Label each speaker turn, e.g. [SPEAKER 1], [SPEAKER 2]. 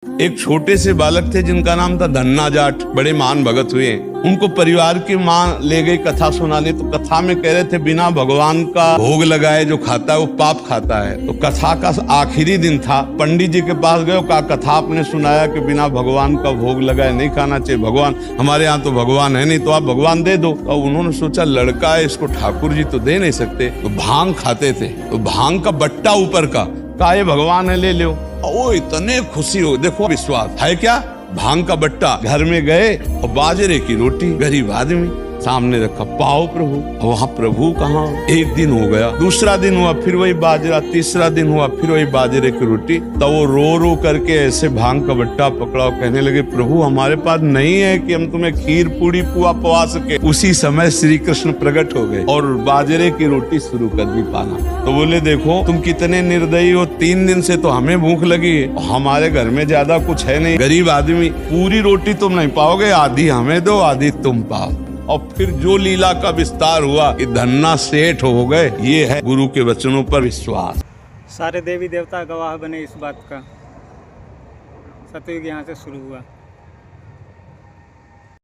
[SPEAKER 1] एक छोटे से बालक थे जिनका नाम था धन्ना जाट, बड़े महान भगत हुए। उनको परिवार की माँ ले गई कथा सुनाने, तो कथा में कह रहे थे बिना भगवान का भोग लगाए जो खाता है वो पाप खाता है। तो कथा का आखिरी दिन था, पंडित जी के पास गए, कहा कथा आपने सुनाया कि बिना भगवान का भोग लगाए नहीं खाना चाहिए, भगवान हमारे यहाँ तो भगवान है नहीं, तो आप भगवान दे दो। तो उन्होंने सोचा लड़का है, इसको ठाकुर जी तो दे नहीं सकते, तो भांग खाते थे, तो भांग का बट्टा ऊपर का, कहा ये भगवान है ले लो। ओ इतने खुशी हो, देखो विश्वास है क्या, भांग का बट्टा। घर में गए और बाजरे की रोटी, गरीब आदमी सामने रखा, पाओ प्रभु। वहाँ प्रभु कहाँ। एक दिन हो गया, दूसरा दिन हुआ, फिर वही बाजरा, तीसरा दिन हुआ, फिर वही बाजरे की रोटी। तब वो रो रो करके ऐसे भांग का बट्टा पकड़ा और कहने लगे प्रभु हमारे पास नहीं है कि हम तुम्हें खीर पूड़ी पुआ पवा सके। उसी समय श्री कृष्ण प्रकट हो गए और बाजरे की रोटी शुरू कर दी पाना। तो बोले देखो तुम कितने निर्दयी हो, 3 दिन से तो हमें भूख लगी है, हमारे घर में ज्यादा कुछ है नहीं, गरीब आदमी, पूरी रोटी तुम नहीं पाओगे, आधी हमें दो आधी तुम पाओ। और फिर जो लीला का विस्तार हुआ कि धन्ना सेठ हो गए। ये है गुरु के वचनों पर विश्वास।
[SPEAKER 2] सारे देवी देवता गवाह बने इस बात का। सतयुग यहाँ से शुरू हुआ।